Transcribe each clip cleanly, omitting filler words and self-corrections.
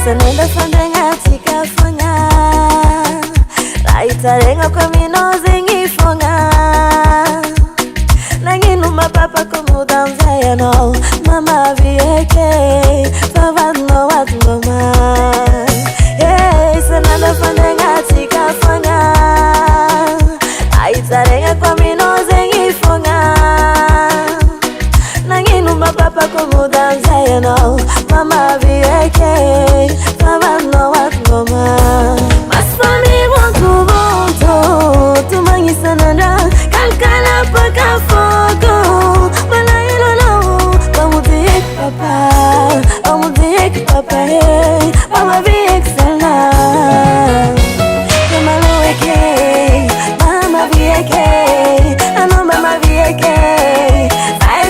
Senenda fandanga tika fanga Laitarenga kwa minoze ngifonga Nanginu mapapa kumuda mzaya no Mama vieke Favano watu ngoma Senenda fandanga tika fanga Laitarenga kwa minoze ngifonga Nanginu mapapa kumuda mzaya no Mama vieke Savano watngoma Masami wantu bonto Tumangi sananda Kalkala paka fogo Mana ilolo Pamudik papa Pamudik papa hey Mama viek sana Mama vieke Mama vieke Ano mama vieke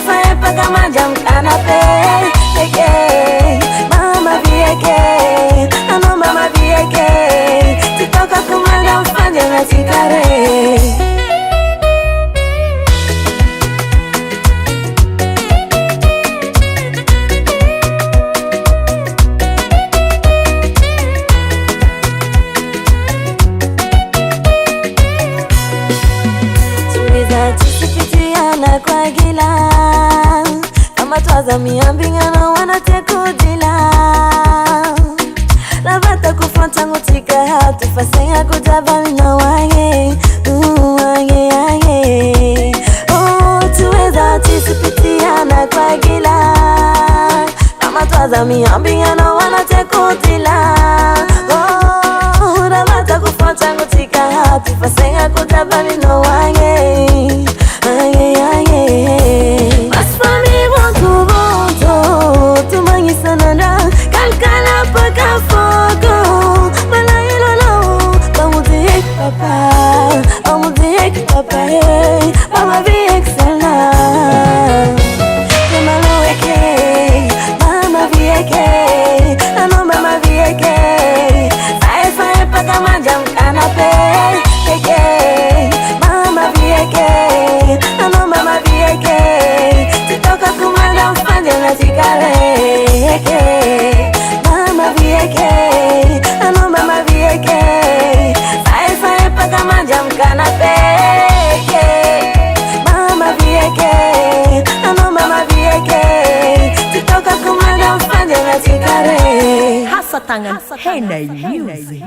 Sai paka majam kanape Mama vieke Ano mama vieke Titoka kumanga mfanya na tikare Tumiza tisipitiana kwa gila Kama twaza miambingana wanatekudila Lavata kufanta ngutika hatu Fasenga kujaba mina wange Wange Tuweza tisipitiana kwa gila Kama twaza miambingana wanatekudila Lavata kufanta ngutika hatu Fasenga kujaba mina wange Masami wantu bonto Tumangi sananda Kalkala paka fogo Mana ilolo Pamudik papa Pamudik papa hey Mama viek sana Mama weke Mama vieke Ano mama vieke Sai paka majam kanape Mama vieke Ano mama vieke Titoka kumanga mfanya na tikare Mama vieke Ano mama vieke Sai paka majam kanape Mama vieke Ano mama vieke Titoka kumanga mfanya na tikare Hasa tangan Henay Music.